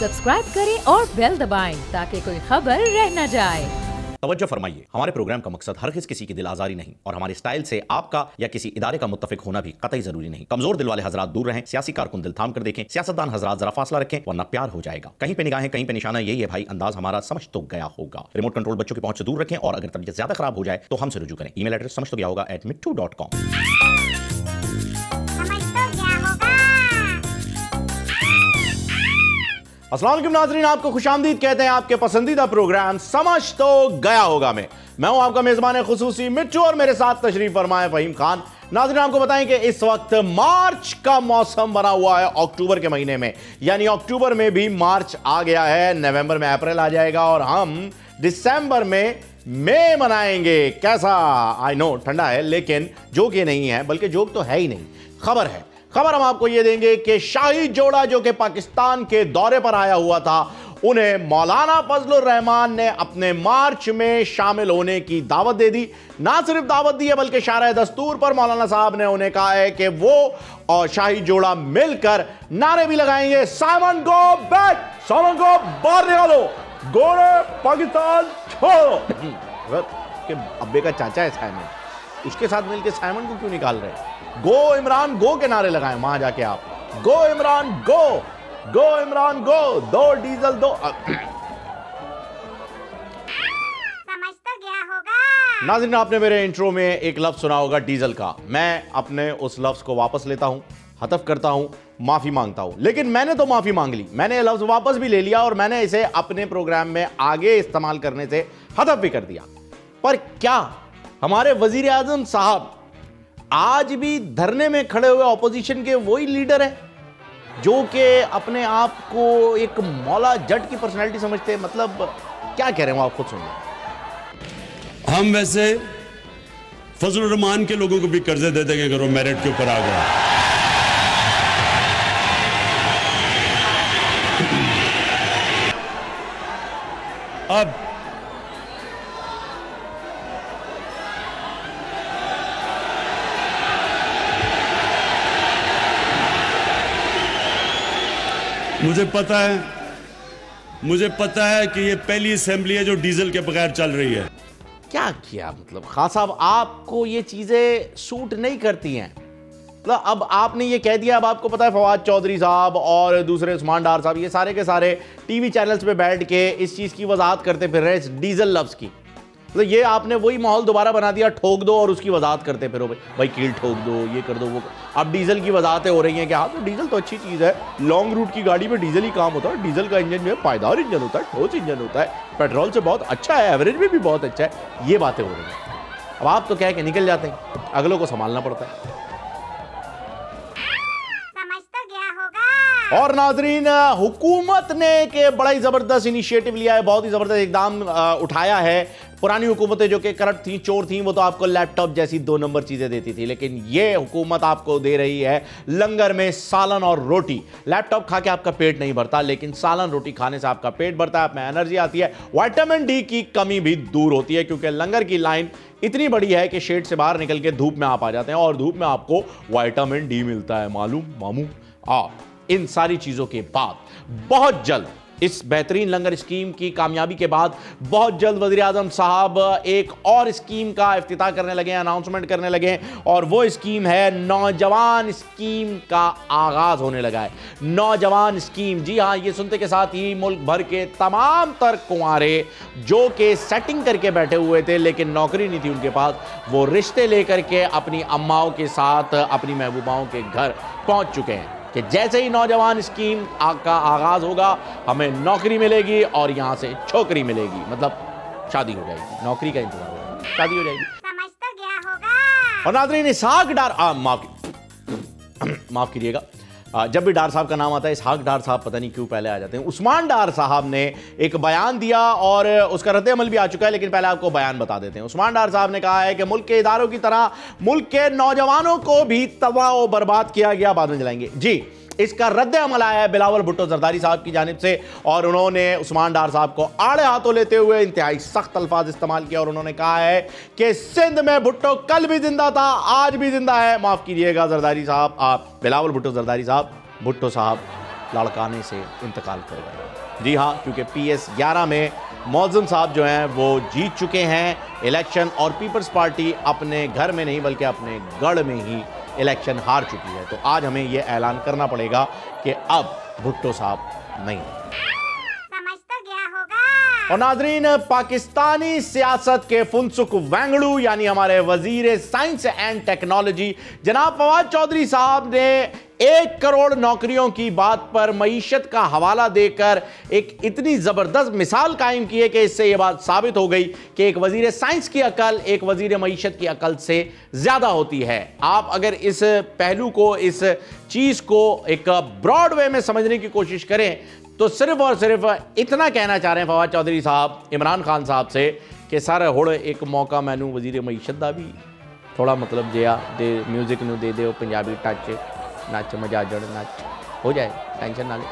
Subscribe करें और bell दबाएं ताकि कोई खबर रह न जाए। तवज्जो फरमाइए, हमारे प्रोग्राम का मकसद हरगिज़ किसी की दिल आजारी नहीं और हमारे स्टाइल से आपका या किसी इदारे का मुत्तफिक होना भी कतई जरूरी नहीं। कमजोर दिल वाले हजरात दूर रहें, सियासी कारकुन दिल थाम कर देखें, सियासतदान हजरात जरा फासला रखें वरना प्यार हो जाएगा। कहीं पे निगाहें कहीं पे निशाना, यही है भाई अंदाज हमारा, समझ तो गया होगा। रिमोट कंट्रोल बच्चों की पहुंच से दूर रखें और अगर तबीयत ज्यादा खराब हो जाए तो हमसे रुजू करें। ईमेल एड्रेस समझ तो गया होगा @mittu.com। अस्सलाम वालेकुम नाज़रीन, आपको खुशामदीद कहते हैं आपके पसंदीदा प्रोग्राम समझ तो गया होगा में। मैं हूं आपका मेजबान खुसूसी मिट्टू और मेरे साथ तशरीफ फरमाए फहीम खान। नाज़रीन, आपको बताएं कि इस वक्त मार्च का मौसम बना हुआ है अक्टूबर के महीने में, यानी अक्टूबर में भी मार्च आ गया है, नवंबर में अप्रैल आ जाएगा और हम दिसंबर में मई मनाएंगे। कैसा? आई नो ठंडा है, लेकिन जोक ये नहीं है, बल्कि जोक तो है ही नहीं, खबर है। खबर हम आपको ये देंगे कि शाही जोड़ा जो कि पाकिस्तान के दौरे पर आया हुआ था, उन्हें मौलाना फजलुर रहमान ने अपने मार्च में शामिल होने की दावत दे दी। ना सिर्फ दावत दी है बल्कि शारे दस्तूर पर मौलाना साहब ने उन्हें कहा है कि वो और शाही जोड़ा मिलकर नारे भी लगाएंगे, साइमन को बैक, साइमन को बाहर निकालो, गोरे पाकिस्तान छोड़ो। के अब्बे का चाचा है साइमन, उसके साथ मिलकर साइमन को क्यों निकाल रहे हैं? गो इमरान गो के नारे लगाएं वहां जाके आप, गो इमरान गो, गो इमरान गो, दो डीजल दो। समझ तो गया होगा। नाज़रीन, आपने मेरे इंट्रो में एक लफ्ज सुना होगा डीजल का। मैं अपने उस लफ्ज को वापस लेता हूं, हतफ करता हूं, माफी मांगता हूं। लेकिन मैंने तो माफी मांग ली, मैंने ये लफ्ज वापस भी ले लिया और मैंने इसे अपने प्रोग्राम में आगे इस्तेमाल करने से हतफ भी कर दिया। पर क्या हमारे वजीर आजम साहब आज भी धरने में खड़े हुए ऑपोजिशन के वही लीडर हैं जो कि अपने आप को एक मौला जट की पर्सनालिटी समझते हैं? मतलब क्या कह रहे हैं वो आप खुद सुनिए। हम वैसे फजलुर रहमान के लोगों को भी कर्जे दे देंगे अगर वो मेरिट के ऊपर आ गया। अब मुझे पता है कि ये पहली असेंबली है जो डीजल के बगैर चल रही है। क्या किया? मतलब खान साहब, आपको ये चीजें सूट नहीं करती हैं? मतलब अब आपने ये कह दिया, अब आपको पता है फवाद चौधरी साहब और दूसरे उस्मान डार साहब ये सारे के सारे टीवी चैनल्स पे बैठ के इस चीज की वजाहत करते फिर रहे, इस डीजल लफ्ज की। मतलब ये आपने वही माहौल दोबारा बना दिया, ठोक दो और उसकी वजाहत करते फिरो, भाई कील ठोक दो, ये कर दो, वो। अब डीजल की वजाहतें हो रही हैं कि हाँ तो डीजल तो अच्छी चीज़ है, लॉन्ग रूट की गाड़ी में डीजल ही काम होता है, डीजल का इंजन जो है पायदार इंजन होता है, ठोस इंजन होता है, पेट्रोल से बहुत अच्छा है, एवरेज में भी बहुत अच्छा है। ये बातें हो रही हैं। अब आप तो कह के निकल जाते हैं, अगलों को संभालना पड़ता है। और नाजरीन, हुकूमत ने के बड़ा ही ज़बरदस्त इनिशिएटिव लिया है, बहुत ही ज़बरदस्त इकदाम उठाया है। पुरानी हुकूमतें जो कि करप्ट थी, चोर थी, वो तो आपको लैपटॉप जैसी 2 नंबर चीज़ें देती थी, लेकिन ये हुकूमत आपको दे रही है लंगर में सालन और रोटी। लैपटॉप खा के आपका पेट नहीं भरता, लेकिन सालन रोटी खाने से आपका पेट भरता है, आप में एनर्जी आती है, विटामिन डी की कमी भी दूर होती है, क्योंकि लंगर की लाइन इतनी बड़ी है कि शेड से बाहर निकल के धूप में आप आ जाते हैं और धूप में आपको विटामिन डी मिलता है। मालूम मामू? इन सारी चीजों के बाद बहुत जल्द, इस बेहतरीन लंगर स्कीम की कामयाबी के बाद, बहुत जल्द वज़ीर आज़म साहब एक और स्कीम का इफ्तिताह करने लगे हैं, अनाउंसमेंट करने लगे हैं, और वो स्कीम है नौजवान स्कीम का आगाज होने लगा है। नौजवान स्कीम, जी हाँ, ये सुनते के साथ ही मुल्क भर के तमाम तर कुंवारे जो कि सेटिंग करके बैठे हुए थे लेकिन नौकरी नहीं थी उनके पास, वो रिश्ते लेकर के अपनी अम्माओं के साथ अपनी महबूबाओं के घर पहुंच चुके हैं कि जैसे ही नौजवान स्कीम का आगाज होगा हमें नौकरी मिलेगी और यहां से छोकरी मिलेगी, मतलब शादी हो जाएगी, नौकरी का इंतजार होगा, शादी हो जाएगी। समझ तो गया होगा। और नाज़रीन, इसहाक डार माफ कीजिएगा, जब भी डार साहब का नाम आता है इसहाक डार साहब पता नहीं क्यों पहले आ जाते हैं। उस्मान डार साहब ने एक बयान दिया और उसका रद्द अमल भी आ चुका है, लेकिन पहले आपको बयान बता देते हैं। उस्मान डार साहब ने कहा है कि मुल्क के इदारों की तरह मुल्क के नौजवानों को भी तबाह और बर्बाद किया गया, बाद में जलाएंगे। जी, इसका रद्द अमल आया है बिलावल भुट्टो जरदारी साहब की जानिब से, और उन्होंने उस्मान डार साहब को आड़े हाथों लेते हुए इंतहाई सख्त अल्फाज इस्तेमाल किया और उन्होंने कहा है कि सिंध में भुट्टो कल भी जिंदा था, आज भी जिंदा है। माफ कीजिएगा जरदारी साहब, आप बिलावल भुट्टो जरदारी साहब, भुट्टो साहब, लड़काने से इंतकाल कर गए। जी हाँ, क्योंकि PS 11 में मौज़म साहब जो हैं वो जीत चुके हैं इलेक्शन, और पीपल्स पार्टी अपने घर में नहीं बल्कि अपने गढ़ में ही इलेक्शन हार चुकी है। तो आज हमें ये ऐलान करना पड़ेगा कि अब भुट्टो साहब नहीं। समझ तो गया होगा। और नाजरीन, पाकिस्तानी सियासत के फुनसुक वैंगड़ू यानी हमारे वजीर साइंस एंड टेक्नोलॉजी जनाब फवाद चौधरी साहब ने 1 करोड़ नौकरियों की बात पर मईशत का हवाला देकर एक इतनी जबरदस्त मिसाल कायम की है कि इससे यह बात साबित हो गई कि एक वजीर साइंस की अकल एक वजीर मईशत की अकल से ज्यादा होती है। आप अगर इस पहलू को, इस चीज को एक ब्रॉड वे में समझने की कोशिश करें तो सिर्फ और सिर्फ इतना कहना चाह रहे हैं फवाद चौधरी साहब इमरान खान साहब से कि सर हुण एक मौका मैनू वजीर मईशत का भी थोड़ा मतलब जिया दे म्यूजिक नू दे दो, पंजाबी टच नच मजा जड़ नच हो जाए, टेंशन ना ले।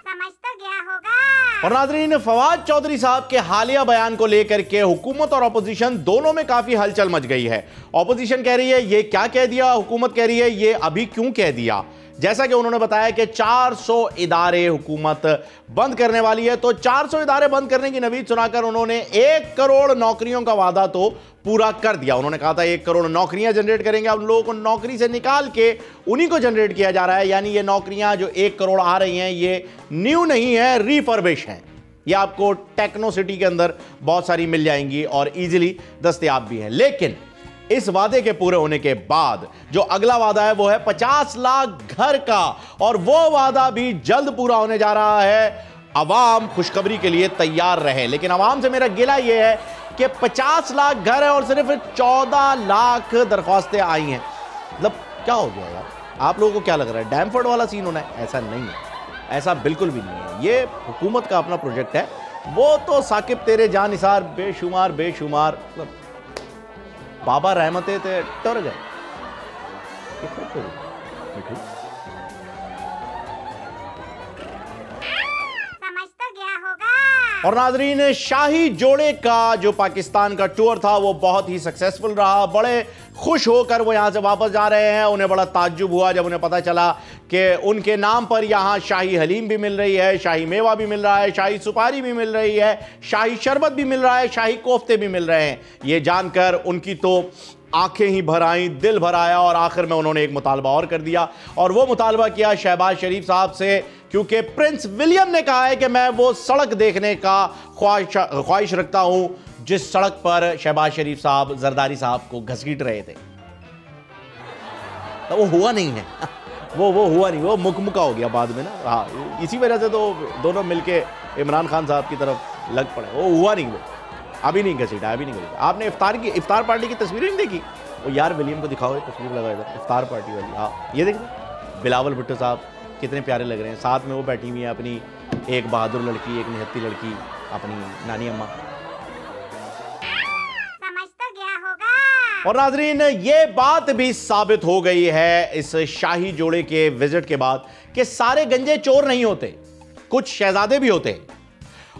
समझ तो गया होगा। और नाजरीन, फवाद चौधरी साहब के हालिया बयान को लेकर के हुकूमत और अपोजिशन दोनों में काफी हलचल मच गई है। अपोजिशन कह रही है ये क्या कह दिया, हुकूमत कह रही है ये अभी क्यों कह दिया। जैसा कि उन्होंने बताया कि 400 इदारे हुकूमत बंद करने वाली है, तो 400 इदारे बंद करने की नवीद सुनाकर उन्होंने 1 करोड़ नौकरियों का वादा तो पूरा कर दिया। उन्होंने कहा था 1 करोड़ नौकरियां जनरेट करेंगे, अब लोगों को नौकरी से निकाल के उन्हीं को जनरेट किया जा रहा है। यानी ये नौकरियां जो 1 करोड़ आ रही हैं ये न्यू नहीं है, रिफर्बिश हैं। ये आपको टेक्नो सिटी के अंदर बहुत सारी मिल जाएंगी और इजीली दस्तयाब भी हैं। लेकिन इस वादे के पूरे होने के बाद जो अगला वादा है वो है 50 लाख घर का, और वो वादा भी जल्द पूरा होने जा रहा है। अवाम खुशखबरी के लिए तैयार रहे, लेकिन अवाम से मेरा गिला ये है कि 50 लाख घर है और सिर्फ 14 लाख दरख्वास्तें आई हैं। मतलब क्या हो गया यार, आप लोगों को क्या लग रहा है डैमफोर्ड वाला सीन होना है? ऐसा नहीं है, ऐसा बिल्कुल भी नहीं है। ये हुकूमत का अपना प्रोजेक्ट है। वो तो साकिब तेरे जानिसार बेशुमार बेशुमार बाबा रहमते थे टर गए। समझ तो गया होगा। और नाजरीन, शाही जोड़े का जो पाकिस्तान का टूर था वो बहुत ही सक्सेसफुल रहा। बड़े खुश होकर वो यहाँ से वापस जा रहे हैं। उन्हें बड़ा ताज्जुब हुआ जब उन्हें पता चला कि उनके नाम पर यहाँ शाही हलीम भी मिल रही है, शाही मेवा भी मिल रहा है, शाही सुपारी भी मिल रही है, शाही शरबत भी मिल रहा है, शाही कोफ्ते भी मिल रहे हैं। ये जानकर उनकी तो आंखें ही भर आईं, दिल भर आया, और आखिर में उन्होंने एक मुतालबा और कर दिया, और वो मुतालबा किया शहबाज शरीफ साहब से, क्योंकि प्रिंस विलियम ने कहा है कि मैं वो सड़क देखने का ख्वाहिश रखता हूं जिस सड़क पर शहबाज शरीफ साहब जरदारी साहब को घसीट रहे थे। तो वो हुआ नहीं है वो हुआ नहीं, वो मुकमुका हो गया बाद में ना। हाँ, इसी वजह से तो दोनों मिलके इमरान खान साहब की तरफ लग पड़े। वो हुआ नहीं, वो अभी नहीं घसीटा, अभी नहीं घसीटा। आपने इफ्तार पार्टी की तस्वीरें नहीं देखी? वो यार विलियम को दिखाओ, तस्वीर लगा इधर इफ्तार पार्टी वाली। हाँ, ये देखिए बिलावल भुट्टो साहब कितने प्यारे लग रहे हैं। साथ में वो बैठी हुई है अपनी एक बहादुर लड़की, एक निहत्ती लड़की, अपनी नानी अम्मा। समझ तो गया होगा। और नाजरीन, ये बात भी साबित हो गई है इस शाही जोड़े के विजिट के बाद कि सारे गंजे चोर नहीं होते, कुछ शहजादे भी होते हैं।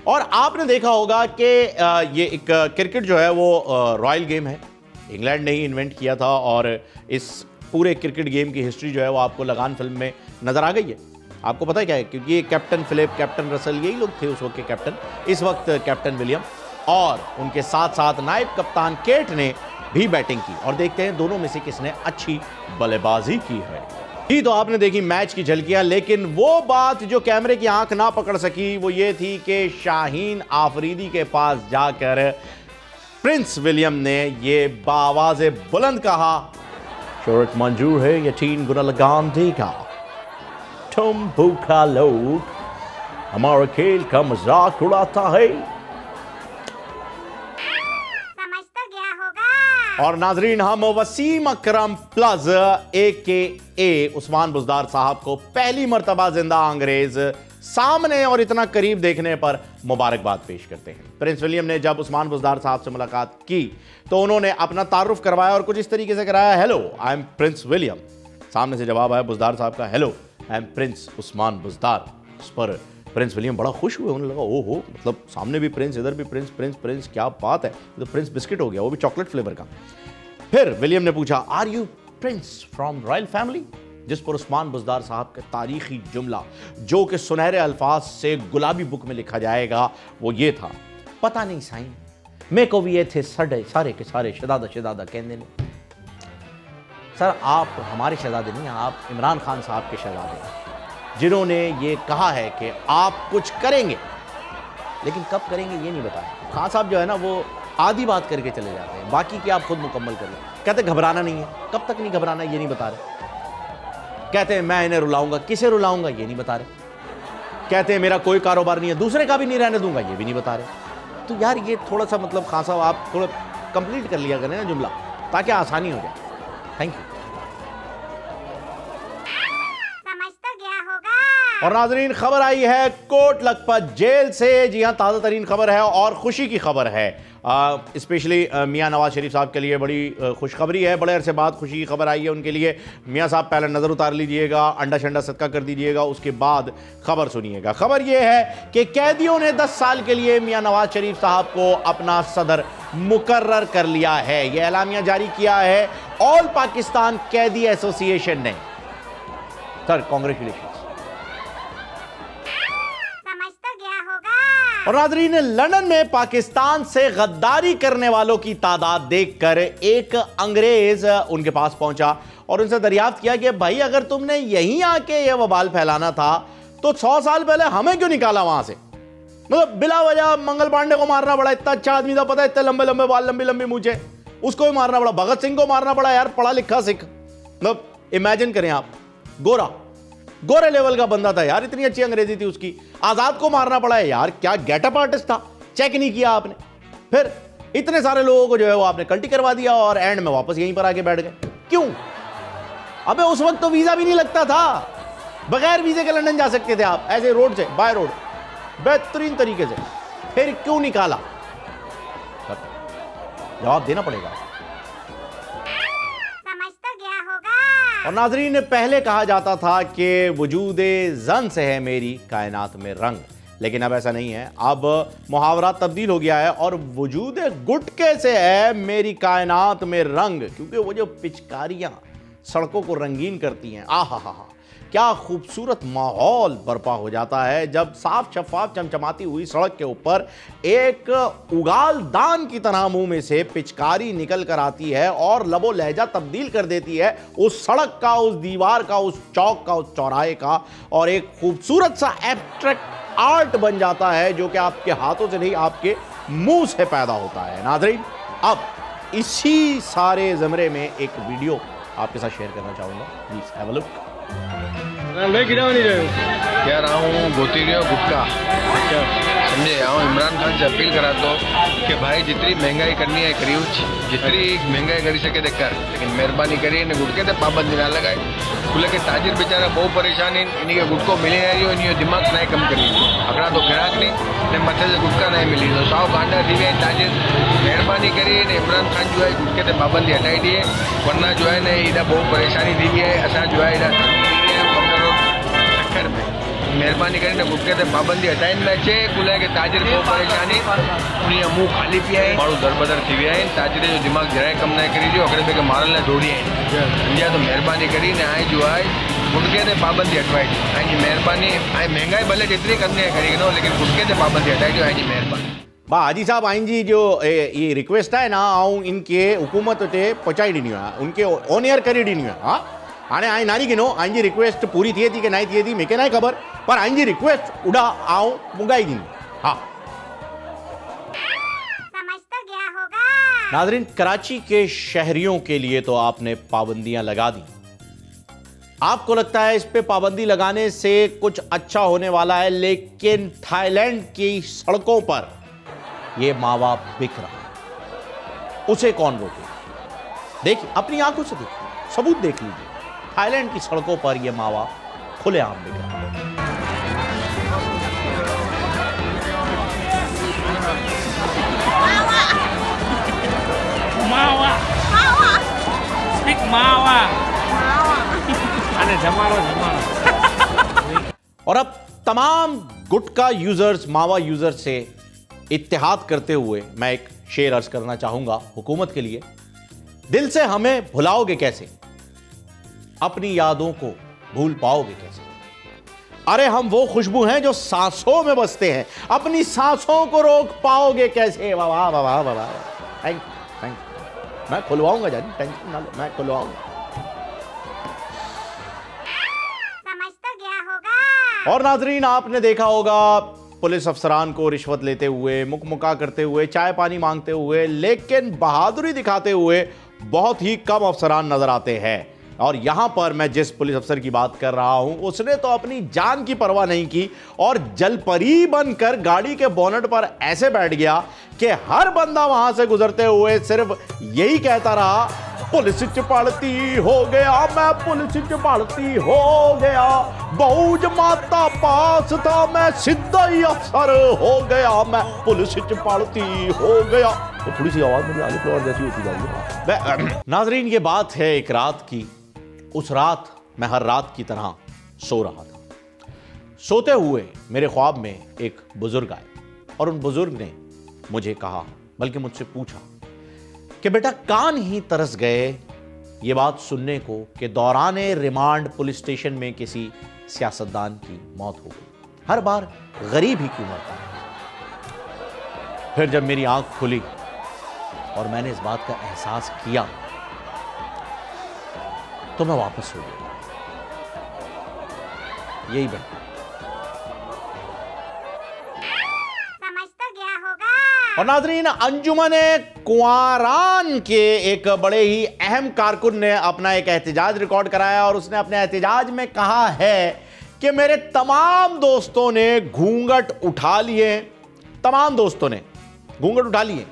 और आपने देखा होगा कि ये एक क्रिकेट जो है वो रॉयल गेम है, इंग्लैंड ने ही इन्वेंट किया था, और इस पूरे क्रिकेट गेम की हिस्ट्री जो है वो आपको लगान फिल्म में नजर आ गई है। आपको पता है क्या है? क्योंकि ये कैप्टन फिलिप, कैप्टन रसल, यही लोग थे उस वक्त के कैप्टन। इस वक्त कैप्टन विलियम और उनके साथ साथ नायब कप्तान केट ने भी बैटिंग की, और देखते हैं दोनों में से किसने अच्छी बल्लेबाजी की है। जी, तो आपने देखी मैच की झलकियां, लेकिन वो बात जो कैमरे की आंख ना पकड़ सकी वो ये थी कि शाहीन आफरीदी के पास जाकर प्रिंस विलियम ने ये बावाज़े बुलंद कहा, शर्त मंजूर है यकीन गुना लगान देगा, तुम भूखा लोग हमारे खेल का मजाक उड़ाता है। समझ तो गया होगा। और नाजरीन, हम वसीम अकरम प्लस AKA उस्मान बुज़दार साहब को पहली मर्तबा जिंदा अंग्रेज सामने और इतना करीब देखने पर मुबारकबाद पेश करते हैं। प्रिंस विलियम ने जब उस्मान बुज़दार साहब से मुलाकात की तो उन्होंने अपना तारुफ करवाया और कुछ इस तरीके से कराया, hello I am Prince William. सामने से जवाब आया बुज़दार साहब का, hello I am Prince Usman Buzdar. उस पर प्रिंस विलियम बड़ा खुश हुए, उन्हें लगा ओहो, मतलब सामने भी प्रिंस, इधर भी प्रिंस, प्रिंस प्रिंस, क्या बात है, तो प्रिंस बिस्किट हो गया, वो भी चॉकलेट फ्लेवर का। फिर विलियम ने पूछा, are you prince from royal family? जिस पर उस्मान बुज़दार साहब का तारीखी जुमला जो कि सुनहरे अल्फाज से गुलाबी बुक में लिखा जाएगा वो ये था, पता नहीं साईं मैं को भी ये थे सारे के सारे शहजादा शहजादा कहने ने। सर आप हमारे शहजादे नहीं, आप इमरान खान साहब के शहजादे हैं जिन्होंने ये कहा है कि आप कुछ करेंगे, लेकिन कब करेंगे ये नहीं बताया। खान साहब जो है ना वो आधी बात करके चले जाते हैं, बाकी की आप खुद मुकम्मल कर लें। कहते घबराना नहीं है, कब तक नहीं घबराना ये नहीं बता रहे। कहते हैं मैं इन्हें रुलाऊंगा, किसे रुलाऊंगा ये नहीं बता रहे। कहते हैं मेरा कोई कारोबार नहीं है, दूसरे का भी नहीं रहने दूंगा ये भी नहीं बता रहे। तो यार ये थोड़ा सा मतलब खान साहब आप थोड़ा कंप्लीट कर लिया करें ना जुमला, ताकि आसानी हो जाए। Thank you. समझ तो गया होगा। और नाजरीन खबर आई है कोट लखपत जेल से। जी हाँ, ताज़ा तरीन खबर है और खुशी की खबर है। स्पेशली मियाँ नवाज शरीफ साहब के लिए बड़ी खुशखबरी है। बड़े अरसे बाद खुशी की खबर आई है उनके लिए। मियाँ साहब पहले नज़र उतार लीजिएगा, अंडा शंडा सदका कर दीजिएगा, उसके बाद खबर सुनिएगा। खबर यह है कि कैदियों ने 10 साल के लिए मियाँ नवाज शरीफ साहब को अपना सदर मुकर्रर कर लिया है। यह एलामिया जारी किया है ऑल पाकिस्तान कैदी एसोसिएशन ने। Sir congratulation. और नाज़रीन लंदन में पाकिस्तान से गद्दारी करने वालों की तादाद देखकर एक अंग्रेज उनके पास पहुंचा और उनसे दरियाफ्त किया कि भाई अगर तुमने यहीं आके ये वबाल फैलाना था तो 100 साल पहले हमें क्यों निकाला वहां से। मतलब बिला वजह मंगल पांडे को मारना पड़ा, इतना अच्छा आदमी था, पता है इतने लंबे लंबे बाल, लंबी लंबी मूंछें, उसको भी मारना पड़ा। भगत सिंह को मारना पड़ा यार, पढ़ा लिखा सिख। मतलब इमेजिन करें आप, गोरे लेवल का बंदा था यार, इतनी अच्छी अंग्रेजी थी उसकी। आजाद को मारना पड़ा है यार, क्या गेटअप आर्टिस्ट था, चेक नहीं किया आपने। फिर इतने सारे लोगों को जो है वो आपने कल्टी करवा दिया और एंड में वापस यहीं पर आके बैठ गए। क्यों? अबे उस वक्त तो वीजा भी नहीं लगता था, बगैर वीजे के लंदन जा सकते थे आप, ऐसे रोड से, बाय रोड, बेहतरीन तरीके से। फिर क्यों निकाला? जवाब देना पड़ेगा। और नाजरीन पहले कहा जाता था कि वजूदे जन से है मेरी कायनात में रंग, लेकिन अब ऐसा नहीं है। अब मुहावरा तब्दील हो गया है और वजूदे गुटके से है मेरी कायनात में रंग, क्योंकि वो जो पिचकारियां सड़कों को रंगीन करती हैं, आहा हा हा, क्या खूबसूरत माहौल बर्पा हो जाता है जब साफ शफाफ चमचमाती हुई सड़क के ऊपर एक उगाल दान की तरह मुंह में से पिचकारी निकल कर आती है और लबो लहजा तब्दील कर देती है उस सड़क का, उस दीवार का, उस चौक का, उस चौराहे का, और एक खूबसूरत सा एब्स्ट्रैक्ट आर्ट बन जाता है जो कि आपके हाथों से नहीं आपके मुंह से पैदा होता है। नाज़रीन अब इसी सारे ज़मरे में एक वीडियो आपके साथ शेयर करना चाहूँगा, प्लीज़ हैव अ लुक। क्या रहा हूँ गोती रहे हो गुटका, समझे। इमरान खान से अपील करा दो कि भाई जितनी महंगाई करनी है करियो, जितनी महंगाई करी सके दे कर, लेकिन मेहरबानी करिए ने गुटके से पाबंदी ना लगाए। खुले के ताजिर बेचारा बहुत परेशान है, इन्हीं के गुटको मिले नहीं, इन्हीं दिमाग नहीं कम करी अगड़ा तो गिराक नहीं मथे से गुटका नहीं मिली तो साव गांडा दिवे ताजिर। मेहरबानी करिए ने इमरान खान जो है गुटके से पाबंदी हटाई दिए, वरना जो है ना इधर बहुत परेशानी दी है। असा जो है इधर मेहरबानी કરીને गुटके से पाबंदी हटाई ना चे। खुले के ताजिर बहुत परेशानी, उन्हीं मुंह खाली पिया है, माण्हू दरबदर थी विया आहिनि। ताजिर जो दिमाग़ जरा कम न करी जो अगड़े ॿिए मारन लाइ दौड़ी आहिनि, सम्झा। तो मेहरबानी करीने हाणे जो आहे गुटके से पाबंदी हटवाई ऐं जी मेहरबानी। ऐं महंगाई भले जेतिरी करनी है करी नो, लेकिन गुटके से पाबंदी हटाई जो ऐं जी मेहरबानी। वाह हाजी साहब, आइन जी जो ये रिक्वेस्ट है ना आऊं इनके हुकूमत ते पहुंचाई ॾिनी आहे, उनके ऑन एयर करे ॾिनी आहे। हाँ हाणे आई नानी गिनो आइन जी रिक्वेस्ट पूरी थिए थी कि नहीं थिए थी मूंखे न ख़बर, पर आइन जी रिक्वेस्ट उड़ा आऊं मुंगाई ॾिनी। हाँ समझ तो गया होगा। नाज़रीन कराची के शहरियों के लिए तो आपने पाबंदियां लगा दी, आपको लगता है इस पे पाबंदी लगाने से कुछ अच्छा होने वाला है, लेकिन थाईलैंड की सड़कों पर यह मावा बिक रहा है, उसे कौन रोके? देखिए अपनी आंखों से देखिए, सबूत देख लीजिए, थाईलैंड की सड़कों पर यह मावा खुलेआम बिक रहा है। मावा स्पीक मावा अरे जमालो और अब तमाम गुटखा यूजर्स, मावा यूजर्स से इत्तेहाद करते हुए मैं एक शेर अर्ज करना चाहूंगा हुकूमत के लिए। दिल से हमें भुलाओगे कैसे, अपनी यादों को भूल पाओगे कैसे? अरे हम वो खुशबू हैं जो सांसों में बसते हैं, अपनी सांसों को रोक पाओगे कैसे? वाह वाह वाह वाह वाह, थैंक मैं खुलवाऊंगा जानी, टेंशन ना लो, मैं खुलवाऊंगा। समझ तो गया होगा। और नाजरीन, आपने देखा होगा पुलिस अफसरान को रिश्वत लेते हुए, मुकमुका करते हुए, चाय पानी मांगते हुए, लेकिन बहादुरी दिखाते हुए बहुत ही कम अफसरान नजर आते हैं। और यहां पर मैं जिस पुलिस अफसर की बात कर रहा हूं, उसने तो अपनी जान की परवाह नहीं की और जलपरी बनकर गाड़ी के बोनट पर ऐसे बैठ गया कि हर बंदा वहां से गुजरते हुए सिर्फ यही कहता रहा, पुलिस चिपाड़ती हो गया मैं, पुलिस चिपाड़ती हो गया, बहुज माता पास था मैं, सीधा ही अफसर हो गया मैं, पुलिस चिपाड़ती हो गया। तो थोड़ी सी आवाज मेरी आली फ्लोर जैसी होती जा रही है। नाजरीन, ये बात है एक रात की। उस रात मैं हर रात की तरह सो रहा था। सोते हुए मेरे ख्वाब में एक बुजुर्ग आए और उन बुजुर्ग ने मुझे कहा, बल्कि मुझसे पूछा कि बेटा कान ही तरस गए ये बात सुनने को कि दौरान रिमांड पुलिस स्टेशन में किसी सियासतदान की मौत हो गई। हर बार गरीब ही क्यों मरता है? फिर जब मेरी आंख खुली और मैंने इस बात का एहसास किया तो मैं वापस हो गया। यही बात समझ तो गया होगा। और नाजरीन, अंजुमन कुंवारान के एक बड़े ही अहम कारकुन ने अपना एक एहतजाज रिकॉर्ड कराया और उसने अपने एहतजाज में कहा है कि मेरे तमाम दोस्तों ने घूंघट उठा लिए, तमाम दोस्तों ने घूंघट उठा लिए,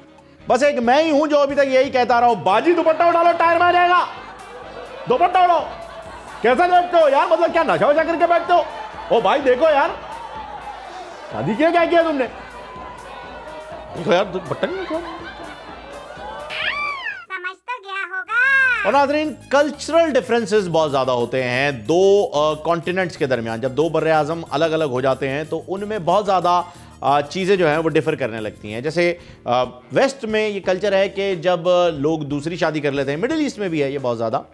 बस एक मैं ही हूं जो अभी तक यही कहता रहा हूं, बाजी दुपट्टा उठा लो, टायर में आ जाएगा, दुपट्टा उठाओ। कैसा बैठते हो यार? मतलब क्या नशा वशा करके बैठते हो? ओ भाई देखो यार, शादी किया क्या किया तुमने? देखो यार, दुपट्टा नहीं उठा। समझ तो गया होगा। और नाज़रीन, कल्चरल डिफरेंसेस बहुत ज्यादा होते हैं दो कॉन्टिनेंट्स के दरमियान। जब दो बर्रे आज़म अलग अलग हो जाते हैं तो उनमें बहुत ज्यादा चीज़ें जो हैं वो डिफर करने लगती हैं। जैसे वेस्ट में ये कल्चर है कि जब लोग दूसरी शादी कर लेते हैं, मिडिल ईस्ट में भी है ये बहुत ज़्यादा,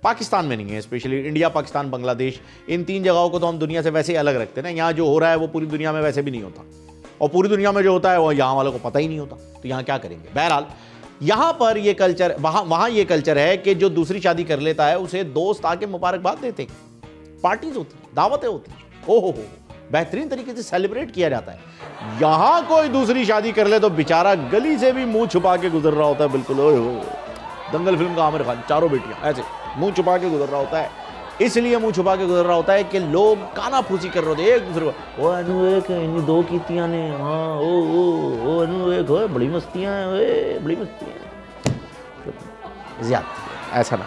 पाकिस्तान में नहीं है, स्पेशली इंडिया, पाकिस्तान, बांग्लादेश, इन तीन जगहों को तो हम दुनिया से वैसे ही अलग रखते हैं ना। यहाँ जो हो रहा है वो पूरी दुनिया में वैसे भी नहीं होता, और पूरी दुनिया में जो होता है वो यहाँ वालों को पता ही नहीं होता, तो यहाँ क्या करेंगे। बहरहाल, यहाँ पर ये कल्चर, वहाँ ये कल्चर है कि जो दूसरी शादी कर लेता है उसे दोस्त आके मुबारकबाद देते हैं, पार्टीज होती, दावतें होती, ओहो हो, बेहतरीन तरीके से सेलिब्रेट किया जाता है। यहाँ कोई दूसरी शादी कर ले तो बेचारा गली से भी मुंह छुपा के गुजर रहा होता है, बिल्कुल दंगल फिल्म का आमिर खान, चारों बेटियां ऐसे मुंह छुपा के गुजर रहा होता है। इसलिए मुंह छुपा के गुजर रहा होता है कि लोग काना फूसी कर रहे होते एक दूसरे को, ओ अनु एक इन दो कीतियां ने, हाँ ओ अनु एक हो, बड़ी मस्तियां हैं, ओए बड़ी मस्तियां, ज्यादा ऐसा ना,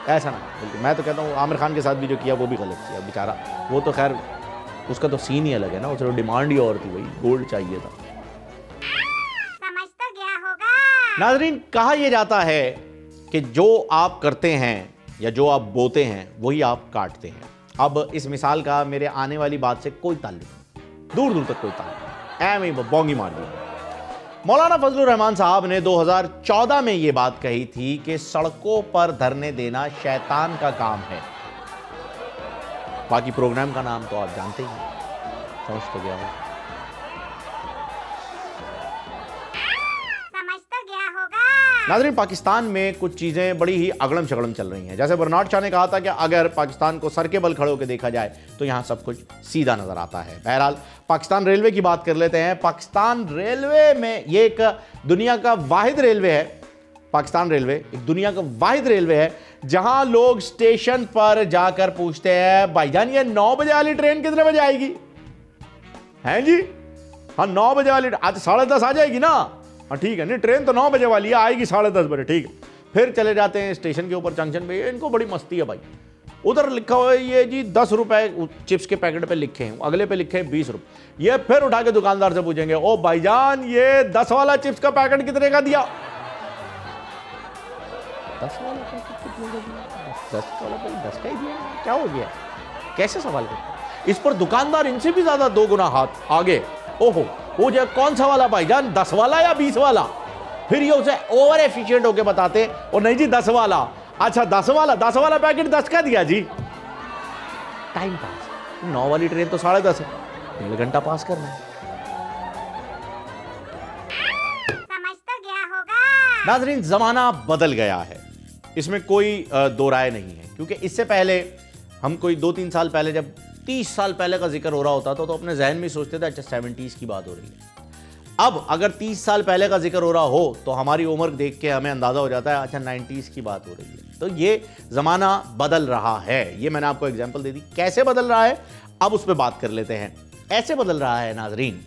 ऐसा ना। बिल्कुल, मैं तो कहता हूँ आमिर खान के साथ भी जो किया वो भी गलत किया बेचारा। वो तो खैर उसका तो सीन ही अलग है ना, उसे डिमांड ही और थी, भाई गोल्ड चाहिए था। समझ तो गया होगा। नाजरीन, कहा यह जाता है कि जो आप करते हैं या जो आप बोते हैं वही आप काटते हैं। अब इस मिसाल का मेरे आने वाली बात से कोई ताल्लुक नहीं, दूर दूर तक कोई ताल्लुक नहीं, ऐਵੇਂ बोंगी मार दी। मौलाना फजलुर रहमान साहब ने 2014 में यह बात कही थी कि सड़कों पर धरने देना शैतान का काम है। बाकी प्रोग्राम का नाम तो आप जानते ही हैं, समझ तो गया हो। नाज़रीन, पाकिस्तान में कुछ चीज़ें बड़ी ही अगड़म शगड़म चल रही हैं। जैसे बर्नार्ड शाह ने कहा था कि अगर पाकिस्तान को सर के बल खड़े होकर देखा जाए तो यहाँ सब कुछ सीधा नज़र आता है। बहरहाल, पाकिस्तान रेलवे की बात कर लेते हैं। पाकिस्तान रेलवे में ये एक दुनिया का वाहिद रेलवे है, पाकिस्तान रेलवे एक दुनिया का वाहिद रेलवे है जहाँ लोग स्टेशन पर जाकर पूछते हैं, भाईजान ये 9 बजे वाली ट्रेन कितने बजे आएगी? हैं जी, हाँ 9 बजे वाली, आज 10:30 आ जाएगी ना, हाँ ठीक है, नहीं ट्रेन तो 9 बजे वाली है, आएगी 10:30 बजे, ठीक है। फिर चले जाते हैं स्टेशन के ऊपर, जंक्शन पे, इनको बड़ी मस्ती है भाई, उधर लिखा हुआ है ये जी 10 रुपए चिप्स के पैकेट पे लिखे हैं, अगले पे लिखे हैं 20 रुपये। ये फिर उठा के दुकानदार से पूछेंगे, ओ भाईजान ये 10 वाला चिप्स का पैकेट कितने का दिया? 10 वाला पैकेट कितने का दिया? 10 का ही दिया, क्या हो गया? कैसे सवाल करते? इस पर दुकानदार इनसे भी ज्यादा 2 गुना हाथ आगे, ओहो वो जो कौन सा वाला भाईजान, 10 वाला या 20 वाला? फिर ये उसे ओवर एफिशिएंट होके बताते, और नहीं जी 10 वाला। अच्छा 10 वाला पैकेट 10 का दिया जी। टाइम पास, 9 वाली ट्रेन तो 10:30 है, 1.5 घंटा पास करना है। समझ तो गया होगा। नाज़रीन, जमाना बदल गया है, इसमें कोई दो राय नहीं है, क्योंकि इससे पहले हम कोई 2-3 साल पहले, जब 30 साल पहले का जिक्र हो रहा होता था तो अपने जहन में सोचते थे अच्छा 70s की बात हो रही है। अब अगर 30 साल पहले का जिक्र हो रहा हो तो हमारी उम्र देख के हमें अंदाजा हो जाता है अच्छा 90s की बात हो रही है। तो ये जमाना बदल रहा है, ये मैंने आपको एग्जांपल दे दी। कैसे बदल रहा है अब उस पर बात कर लेते हैं। ऐसे बदल रहा है नाजरीन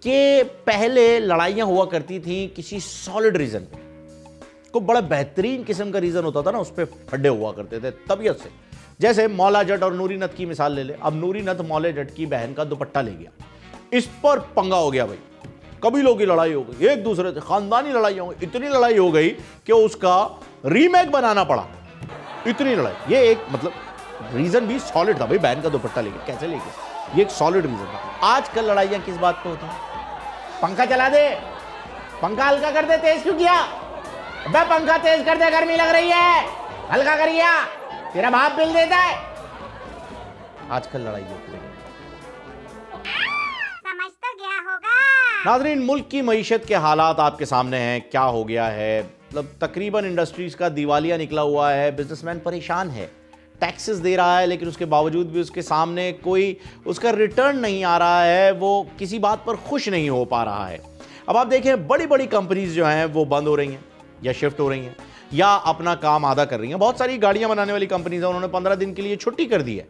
कि पहले लड़ाइयां हुआ करती थी किसी सॉलिड रीजन पे, को बड़ा बेहतरीन किस्म का रीजन होता था ना, उस पर फड्डे हुआ करते थे तबीयत से। जैसे मौला जट और नूरी नथ की मिसाल ले ले। अब नूरी नथ मौले जट की बहन का दुपट्टा ले गया, इस पर पंगा हो गया भाई, कबीलों की लड़ाई हो गई, एक दूसरे से खानदानी लड़ाई हो गई, इतनी लड़ाई हो गई कि उसका रीमेक बनाना पड़ा, इतनी लड़ाई। ये एक मतलब रीजन भी सॉलिड था भाई, बहन का दुपट्टा लेके कैसे लेके, ये एक सॉलिड रीजन था। आजकल लड़ाइयां किस बात पे होती हैं? पंखा चला दे, पंखा हल्का कर दे, तेज क्यों किया? अबे पंखा तेज कर दे, गर्मी लग रही है, हल्का कर गया, तेरा बाप बिल देता है। आजकल लड़ाई होती है। समझ तो गया होगा। नाज़रीन, मुल्क की मईशत के हालात आपके सामने हैं, क्या हो गया है, मतलब तकरीबन इंडस्ट्रीज का दिवालिया निकला हुआ है, बिजनेसमैन परेशान है, टैक्सेस दे रहा है लेकिन उसके बावजूद भी उसके सामने कोई उसका रिटर्न नहीं आ रहा है, वो किसी बात पर खुश नहीं हो पा रहा है। अब आप देखें बड़ी बड़ी कंपनीज जो हैं वो बंद हो रही हैं या शिफ्ट हो रही हैं या अपना काम आधा कर रही हैं। बहुत सारी गाड़ियां बनाने वाली कंपनीज हैं, उन्होंने 15 दिन के लिए छुट्टी कर दी है,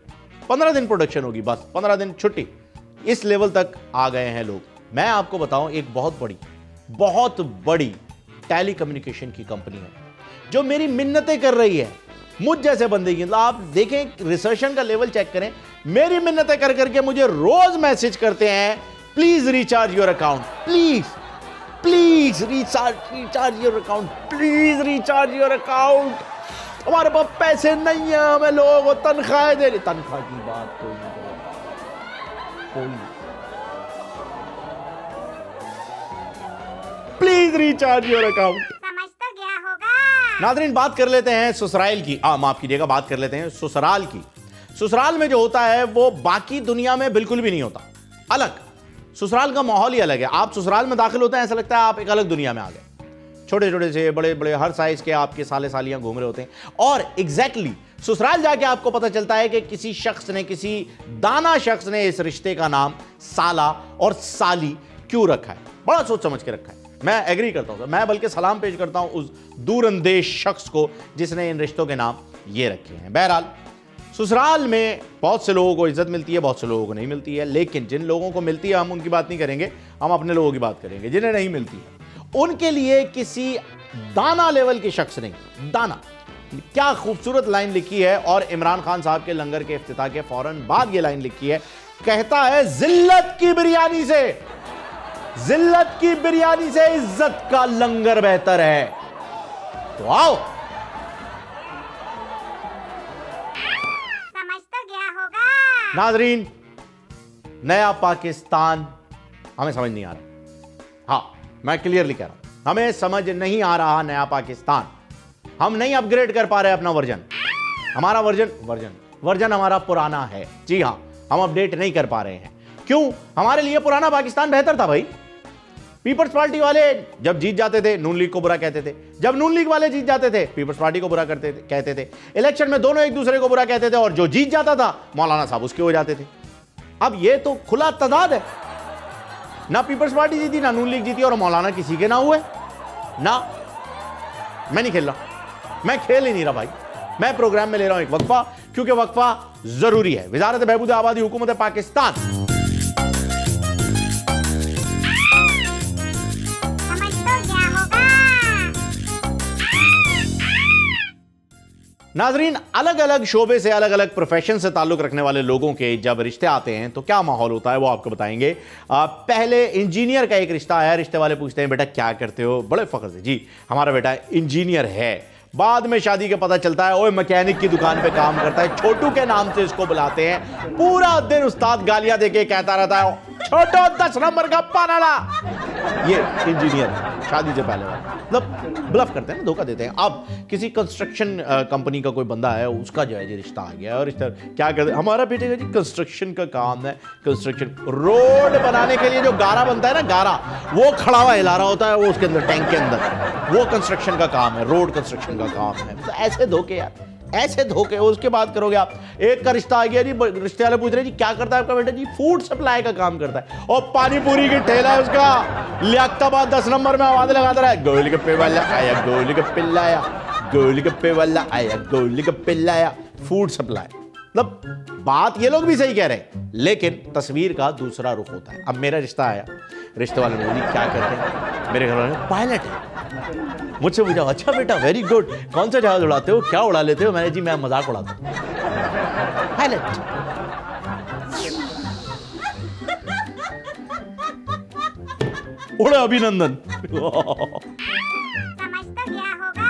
15 दिन प्रोडक्शन होगी, बस 15 दिन छुट्टी, इस लेवल तक आ गए हैं लोग। मैं आपको बताऊं, एक बहुत बड़ी टेली कम्युनिकेशन की कंपनी है जो मेरी मिन्नतें कर रही है, मुझ जैसे बंदे की। मतलब आप देखें, रिसर्शन का लेवल चेक करें, मेरी मिन्नतें कर करके मुझे रोज मैसेज करते हैं, please recharge your account, please recharge your account, please recharge your account, हमारे पास पैसे नहीं है, हमें लोगों को तनख्वाहें दे रही। तनख्वाह की बात कोई नहीं करेगा, कोई। Please recharge your account. समझ तो गया होगा। नाज़रीन, बात कर लेते हैं ससुराल की, माफ कीजिएगा, बात कर लेते हैं ससुराल की। ससुराल में जो होता है वो बाकी दुनिया में बिल्कुल भी नहीं होता, अलग। ससुराल का माहौल ही अलग है। आप ससुराल में दाखिल होते हैं, ऐसा लगता है आप एक अलग दुनिया में आ गए। छोटे छोटे से बड़े बड़े हर साइज के आपके साले सालियां घूम रहे होते हैं। और एग्जैक्टली ससुराल जाके आपको पता चलता है कि किसी शख्स ने, किसी दाना शख्स ने इस रिश्ते का नाम साला और साली क्यों रखा है, बड़ा सोच समझ के रखा है। मैं एग्री करता हूं, मैं बल्कि सलाम पेश करता हूं उस दूरअंदेश शख्स को जिसने इन रिश्तों के नाम ये रखे हैं। बहरहाल, ससुराल में बहुत से लोगों को इज्जत मिलती है, बहुत से लोगों को नहीं मिलती है, लेकिन जिन लोगों को मिलती है हम उनकी बात नहीं करेंगे, हम अपने लोगों की बात करेंगे। जिन्हें नहीं मिलती है उनके लिए किसी दाना लेवल के शख्स ने, दाना, क्या खूबसूरत लाइन लिखी है, और इमरान खान साहब के लंगर के इफ्तिताह के फौरन बाद ये लाइन लिखी है, कहता है जिल्लत की बिरयानी से, जिल्लत की बिरयानी से इज्जत का लंगर बेहतर है। तो आओ, समझ तो गया होगा। नाजरीन, नया पाकिस्तान हमें समझ नहीं आ रहा। हाँ, मैं क्लियरली कह रहा हूं, हमें समझ नहीं आ रहा नया पाकिस्तान। हम नहीं अपग्रेड कर पा रहे अपना वर्जन। हमारा वर्जन हमारा पुराना है। जी हां, हम अपडेट नहीं कर पा रहे हैं। क्यों? हमारे लिए पुराना पाकिस्तान बेहतर था भाई। पीपल्स पार्टी वाले जब जीत जाते थे नून लीग को बुरा कहते थे, जब नून लीग वाले जीत जाते थे पीपल्स पार्टी को बुरा कहते थे। इलेक्शन में दोनों एक दूसरे को बुरा कहते थे, और जो जीत जाता था मौलाना साहब उसके हो जाते थे। अब ये तो खुला तजाद है, ना पीपल्स पार्टी जीती, ना नून लीग जीती, और मौलाना किसी के ना हुए ना। मैं नहीं खेल रहा, मैं खेल ही नहीं रहा भाई। मैं प्रोग्राम में ले रहा हूं एक वक्फा, क्योंकि वक्फा जरूरी है। वजारत बहबूद आबादी, हुकूमत पाकिस्तान। समझ तो गया होगा। नाजरीन, अलग अलग शोबे से, अलग अलग प्रोफेशन से ताल्लुक रखने वाले लोगों के जब रिश्ते आते हैं तो क्या माहौल होता है वो आपको बताएंगे। पहले इंजीनियर का एक रिश्ता आया, रिश्ते वाले पूछते हैं बेटा क्या करते हो, बड़े फख्र से, जी हमारा बेटा इंजीनियर है। बाद में शादी के पता चलता है ओए मैकेनिक की दुकान पे काम करता है, छोटू के नाम से इसको बुलाते हैं। पूरा दिन उस्ताद गालियां देके कहता रहता है छोटो 10 नंबर का पाना ला। ये इंजीनियर शादी से पहले वाला, मतलब ब्लफ करते हैं ना, धोखा देते हैं। अब किसी कंस्ट्रक्शन कंपनी का कोई बंदा है, उसका जो है रिश्ता आ गया, और रिश्ता क्या करते हैं, हमारा बेटे का जी कंस्ट्रक्शन का काम है, कंस्ट्रक्शन रोड बनाने के लिए जो गारा बनता है ना, गारा वो खड़ा हुआ हिला रहा होता है, वो उसके अंदर टैंक के अंदर, वो कंस्ट्रक्शन का काम है, रोड कंस्ट्रक्शन का काम है। तो ऐसे धोखे यार, ऐसे धोखे। उसके बाद करोगे आप, एक का रिश्ता आ गया जी, रिश्ते वाले पूछ रहे जी क्या करता है आपका बेटा, जी फूड सप्लाई का काम करता है, और पानी पूरी की ठेला है उसका, लियाकताबाद 10 नंबर में आवाज लगाता रहा है, गोलगप्पे वाला आया, गोलगप्पे लाया, गोलगप्पे वाला आया, गोलगप्पे लाया, फूड सप्लाई। मतलब बात ये लोग भी सही कह रहे हैं, लेकिन तस्वीर का दूसरा रुख होता है। अब मेरा रिश्ता आया, रिश्ते वाले ने बोली क्या करते हैं, मेरे घर वाले पायलट है। मुझसे पूछा अच्छा बेटा वेरी गुड, कौन सा जहाज उड़ाते हो, क्या उड़ा लेते हो? मैंने जी मैं मजाक उड़ाता हूं, पायलट। उड़े अभिनंदन। समझ तो गया होगा।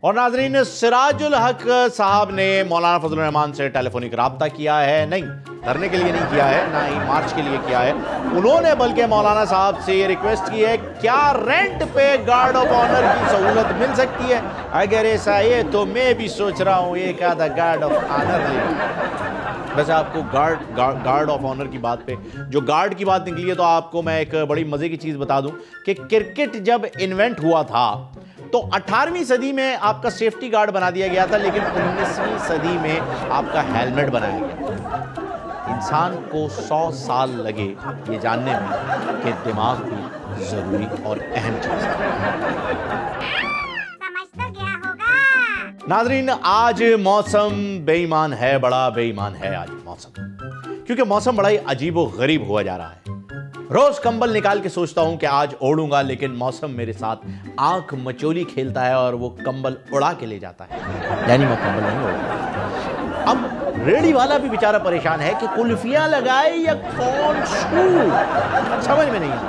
और नाजरीन, सिराजुल हक साहब ने मौलाना फजलुर रहमान से टेलीफोनिक राब्ता किया है, नहीं धरने के लिए नहीं किया है, ना ही मार्च के लिए किया है। उन्होंने बल्कि मौलाना साहब से ये रिक्वेस्ट की है, क्या रेंट पे गार्ड ऑफ ऑनर की सहूलत मिल सकती है? अगर ऐसा है तो मैं भी सोच रहा हूं एक आधा गार्ड ऑफ ऑनर ले। वैसे आपको गार्ड ऑफ ऑनर की बात पे, जो गार्ड की बात निकली है, तो आपको मैं एक बड़ी मजे की चीज बता दूं कि क्रिकेट जब इन्वेंट हुआ था तो 18वीं सदी में आपका सेफ्टी गार्ड बना दिया गया था, लेकिन 19वीं सदी में आपका हेलमेट बनाया गया। इंसान को 100 साल लगे ये जानने में कि दिमाग भी जरूरी और अहम चीज है। समझ तो गया होगा। नाजरीन, आज मौसम बेईमान है, बड़ा बेईमान है आज मौसम, क्योंकि मौसम बड़ा ही अजीबो गरीब हुआ जा रहा है। रोज कंबल निकाल के सोचता हूं कि आज ओढ़ूंगा, लेकिन मौसम मेरे साथ आंख मचोली खेलता है और वो कंबल उड़ा के ले जाता है, यानी मैं कंबल नहीं ओढ़ूंगा। अब रेडी वाला भी बेचारा परेशान है कि कुल्फियां लगाए या कौन छू, समझ में नहीं आता।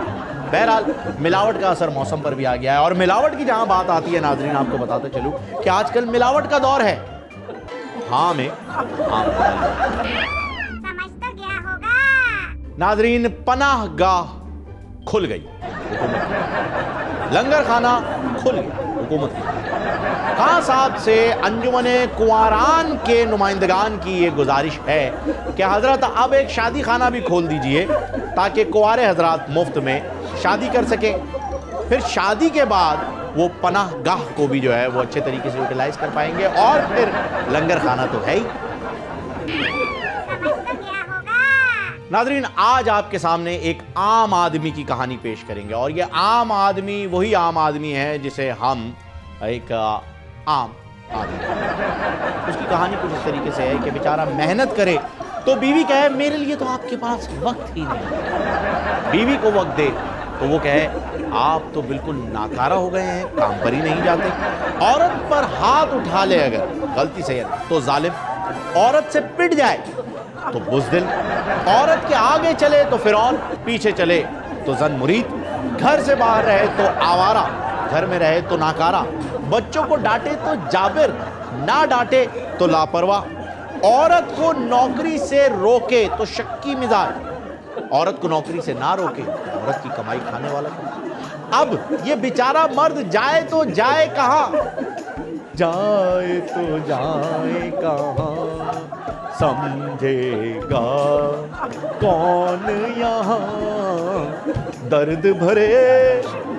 बहरहाल मिलावट का असर मौसम पर भी आ गया है, और मिलावट की जहां बात आती है नाजरीन, आपको बताते चलूं कि आजकल मिलावट का दौर है। हाँ में समझ तो गया होगा। नाजरीन, पनाह गाह खुल गई हुकूमत की, लंगर खाना खुल गया हुकूमत की। खान साहब से अंजुमने कुंवारान के नुमाइंदगान की ये गुजारिश है कि हजरत अब एक शादी खाना भी खोल दीजिए, ताकि कुंवारे हजरात मुफ्त में शादी कर सकें। फिर शादी के बाद वो पनाह गाह को भी जो है वो अच्छे तरीके से यूटिलाइज कर पाएंगे, और फिर लंगर खाना तो है ही। नाजरीन, आज आपके सामने एक आम आदमी की कहानी पेश करेंगे, और ये आम आदमी वही आम आदमी है जिसे हम एक आम आदमी। उसकी कहानी कुछ इस तरीके से है कि बेचारा मेहनत करे तो बीवी कहे मेरे लिए तो आपके पास वक्त ही नहीं। बीवी को वक्त दे तो वो कहे आप तो बिल्कुल नाकारा हो गए हैं, काम पर ही नहीं जाते। औरत पर हाथ उठा ले अगर गलती से तो जालिम, औरत से पिट जाए तो बुज़दिल, औरत के आगे चले तो फिरौन, पीछे चले तो जन मुरीद, घर से बाहर रहे तो आवारा, घर में रहे तो नाकारा, बच्चों को डांटे तो जाबिर, ना डांटे तो लापरवाह, औरत को नौकरी से रोके तो शक्की मिजाज, औरत को नौकरी से ना रोके तो औरत की कमाई खाने वाला कौन? अब ये बेचारा मर्द जाए तो जाए कहां, जाए तो जाए कहां, समझेगा कौन यहाँ दर्द भरे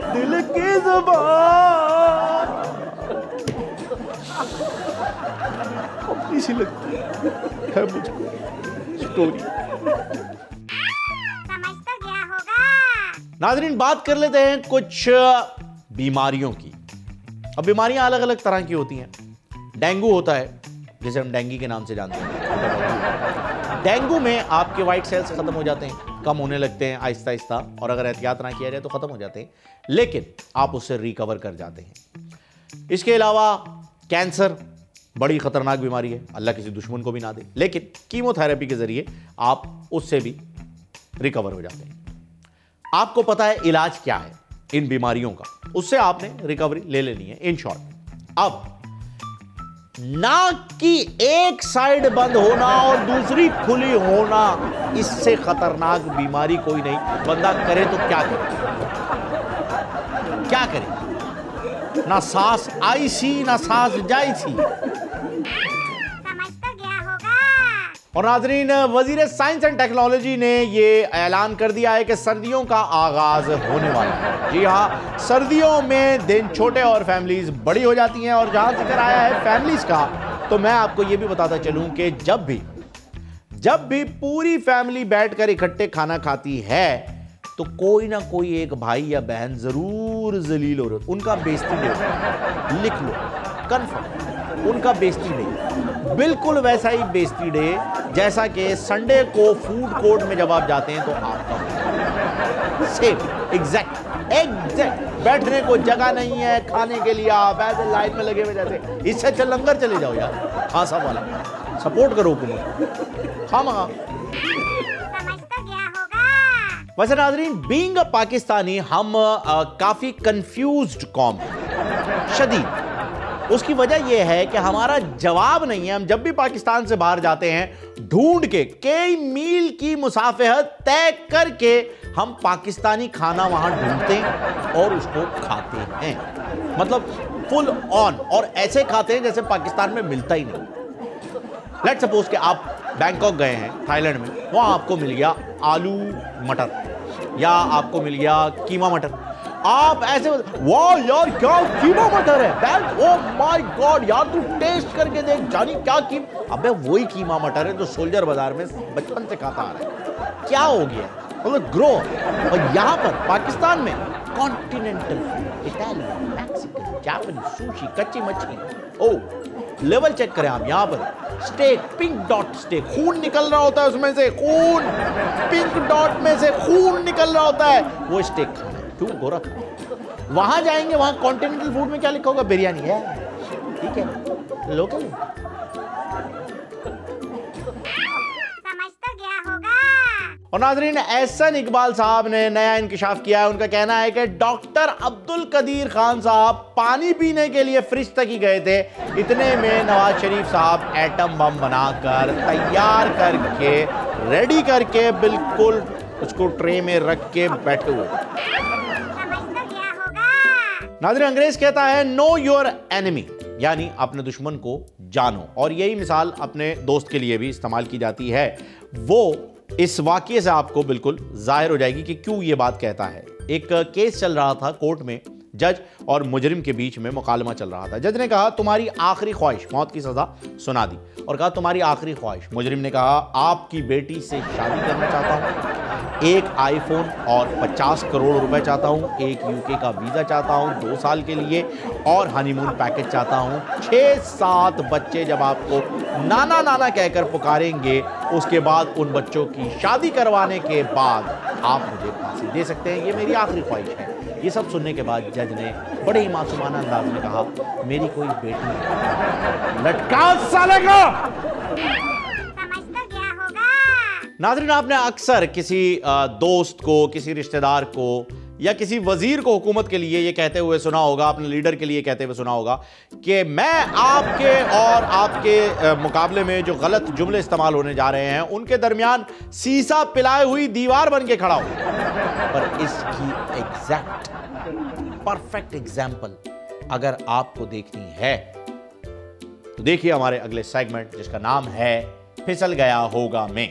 दिल की ज़ुबान। इसी लगती है मुझको स्टोरी। समझ तो गया होगा। नाजरीन, बात कर लेते हैं कुछ बीमारियों की। अब बीमारियां अलग अलग तरह की होती हैं। डेंगू होता है, जिसे हम डेंगू के नाम से जानते हैं। डेंगू में आपके वाइट सेल्स खत्म हो जाते हैं, कम होने लगते हैं आहिस्ता आहिस्ता, और अगर एहतियात ना किया जाए तो खत्म हो जाते हैं, लेकिन आप उससे रिकवर कर जाते हैं। इसके अलावा कैंसर बड़ी खतरनाक बीमारी है, अल्लाह किसी दुश्मन को भी ना दे, लेकिन कीमोथेरेपी के जरिए आप उससे भी रिकवर हो जाते हैं। आपको पता है इलाज क्या है इन बीमारियों का, उससे आपने रिकवरी ले लेनी है इन शॉर्ट। अब नाक की एक साइड बंद होना और दूसरी खुली होना, इससे खतरनाक बीमारी कोई नहीं। बंदा करे तो क्या करे, क्या करे? ना सांस आई सी ना सांस जाई सी। समझ तो गया होगा। और नाज़रीन, वजीर साइंस एंड टेक्नोलॉजी ने ये ऐलान कर दिया है कि सर्दियों का आगाज होने वाला है। जी हाँ, सर्दियों में दिन छोटे और फैमिलीज बड़ी हो जाती हैं। और जहां जिक्र आया है फैमिलीज का, तो मैं आपको ये भी बताता चलूं कि जब भी पूरी फैमिली बैठकर इकट्ठे खाना खाती है तो कोई ना कोई एक भाई या बहन जरूर जलील हो रहा है। उनका बेइज्जती डे लिख लो, कंफर्म, उनका बेइज्जती डे बिल्कुल वैसा ही बेइज्जती डे जैसा कि संडे को फूड कोर्ट में जब आप जाते हैं तो आपका सेम एग्जैक्ट बैठने को जगह नहीं है, खाने के लिए आप ऐसे लाइन में लगे हुए जाते। इससे अच्छा लंगर चले जाओ यार, खासा वाला सपोर्ट करो हुकूमत। हाँ मगा समझ तो गया होगा। वैसे नाज़रीन, बीइंग अ पाकिस्तानी हम काफी कंफ्यूज्ड कौम है, शदीद। उसकी वजह यह है कि हमारा जवाब नहीं है। हम जब भी पाकिस्तान से बाहर जाते हैं, ढूंढ के कई मील की मुसाफिरत तय करके हम पाकिस्तानी खाना वहां ढूंढते हैं और उसको खाते हैं। मतलब फुल ऑन, और ऐसे खाते हैं जैसे पाकिस्तान में मिलता ही नहीं। लेट्स सपोज कि आप बैंकॉक गए हैं, थाईलैंड में, वहां आपको मिल गया आलू मटर या आपको मिल गया कीमा मटर। आप ऐसे वाह यार क्या कीमा मटर है, बैंक ओह माय गॉड यार तू टेस्ट करके देख जानी क्या अबे वही कीमा मटर है जो सोल्जर बाजार में बचपन से खाता आ रहा है। क्या हो गया, मतलब ग्रो। और यहां पर पाकिस्तान में continental food, Italian, Mexican, Japanese, sushi, कच्ची मछली, ओ लेवल चेक करें आप। यहां पर स्टेक, पिंक डॉट स्टेक, खून निकल रहा होता है उसमें से, खून पिंक डॉट में से खून निकल रहा होता है, वो स्टेक खाना है। क्यों गोरा था? वहां जाएंगे, वहां कॉन्टिनेंटल फूड में क्या लिखा होगा? बिरयानी है, ठीक है, लोकल। समझ तो गया होगा। और नाज़रीन, एहसन इकबाल साहब ने नया इंकिशाफ किया है। उनका कहना है कि डॉक्टर अब्दुल कदीर खान साहब पानी पीने के लिए फ्रिज तक ही गए थे, इतने में नवाज शरीफ साहब एटम बम बनाकर तैयार करके रेडी करके बिल्कुल उसको ट्रे में रख के बैठे हुए। समझ तो गया होगा। नाज़रीन, अंग्रेज कहता है नो योर एनिमी, यानी अपने दुश्मन को जानो। और यही मिसाल अपने दोस्त के लिए भी इस्तेमाल की जाती है। वो इस वाकये से आपको बिल्कुल जाहिर हो जाएगी कि क्यों ये बात कहता है। एक केस चल रहा था कोर्ट में, जज और मुजरिम के बीच में मुकालमा चल रहा था। जज ने कहा तुम्हारी आखिरी ख्वाहिश, मौत की सजा सुना दी और कहा तुम्हारी आखिरी ख्वाहिश। मुजरिम ने कहा आपकी बेटी से शादी करना चाहता हूं, एक आईफोन और 50 करोड़ रुपए चाहता हूं, एक यूके का वीजा चाहता हूं 2 साल के लिए और हनीमून पैकेज चाहता हूं। 6-7 बच्चे जब आपको नाना नाना कहकर पुकारेंगे, उसके बाद उन बच्चों की शादी करवाने के बाद आप मुझे फांसी दे सकते हैं, ये मेरी आखिरी ख्वाहिश है। ये सब सुनने के बाद जज ने बड़े ही मासूमाना अंदाज में कहा मेरी कोई बेटी नहीं, लटका साले को। समझ तो गया होगा। नाज़रीन, आपने अक्सर किसी दोस्त को, किसी रिश्तेदार को या किसी वजीर को हुकूमत के लिए ये कहते हुए सुना होगा, अपने लीडर के लिए कहते हुए सुना होगा कि मैं आपके और आपके मुकाबले में जो गलत जुमले इस्तेमाल होने जा रहे हैं उनके दरमियान सीसा पिलाए हुई दीवार बन के खड़ा हूं। पर इसकी एग्जैक्ट परफेक्ट एग्जाम्पल अगर आपको देखनी है तो देखिए हमारे अगले सेगमेंट जिसका नाम है फिसल गया होगा में।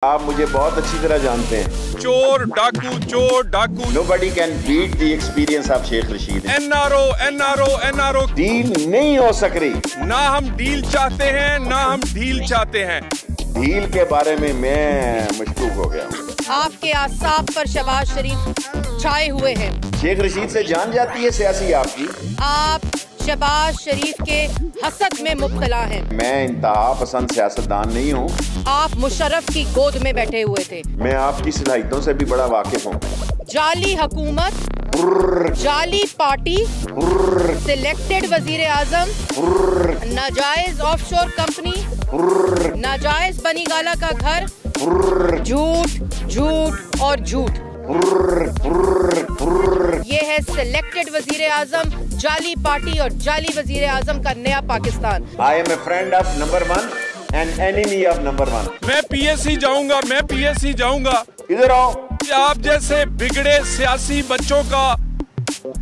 आप मुझे बहुत अच्छी तरह जानते हैं। चोर डाकू Nobody can beat the experience of Sheikh Rashid. NRO deal नहीं हो सक रही। ना हम डील चाहते हैं ना हम ढील चाहते हैं। डील के बारे में मैं मशकूक हो गया हूँ। आपके आसाब पर शहबाज शरीफ छाए हुए हैं। शेख रशीद से जान जाती है सियासी आपकी। आप शहबाज शरीफ के हसद में मुब्तला हैं। मैं इंतहा पसंद सियासतदान नहीं हूँ। आप मुशर्रफ की गोद में बैठे हुए थे। मैं आपकी सलाहियतों से भी बड़ा वाकिफ हूँ। जाली हुकूमत, जाली पार्टी, सिलेक्टेड वजीर आजम, नाजायज ऑफशोर कंपनी, नाजायज बनी गाला का घर, झूठ झूठ और झूठ। ये है सिलेक्टेड वजीर आजम, जाली पार्टी और जाली वजीर आजम का नया Pakistan. I am a friend of number 1 and enemy of number 1। मैं पीएससी जाऊंगा, मैं पीएससी जाऊंगा। इधर आओ। आप जैसे बिगड़े सियासी बच्चों का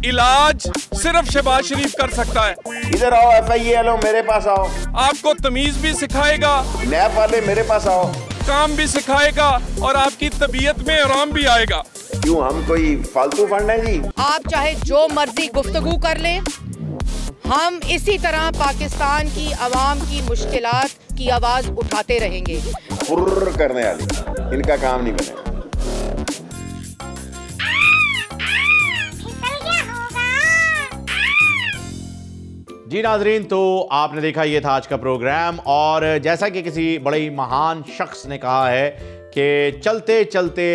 इलाज सिर्फ शहबाज शरीफ कर सकता है। इधर आओ, FIA मेरे पास आओ। आपको तमीज भी सिखाएगा, नैब वाले मेरे पास आओ। काम भी सिखाएगा और आपकी तबीयत में आराम भी आएगा। क्यों, हम कोई फालतू फंड है जी? आप चाहे जो मर्जी गुफ्तगू कर लें, हम इसी तरह पाकिस्तान की आवाम की मुश्किलात की आवाज उठाते रहेंगे। फुर्र करने वाली, इनका काम नहीं बनेगा। जी नाजरीन, तो आपने देखा ये था आज का प्रोग्राम। और जैसा कि किसी बड़े ही महान शख्स ने कहा है कि चलते चलते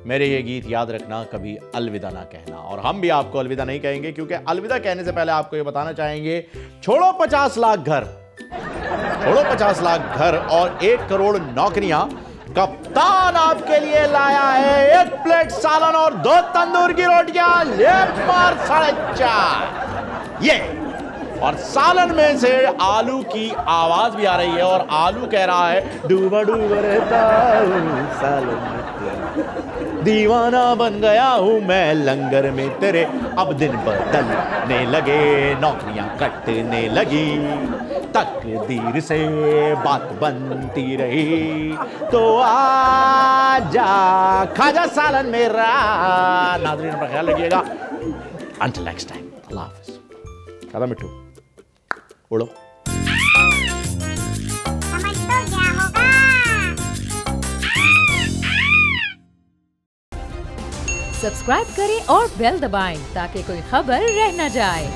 मेरे ये गीत याद रखना, कभी अलविदा ना कहना। और हम भी आपको अलविदा नहीं कहेंगे, क्योंकि अलविदा कहने से पहले आपको ये बताना चाहेंगे, छोड़ो 50 लाख घर, छोड़ो 50 लाख घर और 1 करोड़ नौकरियां, कप्तान आपके लिए लाया है 1 प्लेट सालन और 2 तंदूर की रोटियां, ले मार 4.5 ये। और सालन में से आलू की आवाज भी आ रही है और आलू कह रहा है, डूबा डूबा रहता हूँ सालन में, दीवाना बन गया हूं मैं लंगर में तेरे, अब दिन बदलने लगे, नौकरियां कटने लगी, तकदीर से बात बनती रही, तो आजा खाजा सालन मेरा। नाज़रीन पर ख्याल रखिएगा। Until next time, अल्लाह हाफ़िज़। खादा मिट्टू उड़ो। समझ तो क्या होगा। सब्सक्राइब करें और बेल दबाएं ताकि कोई खबर रह न जाए।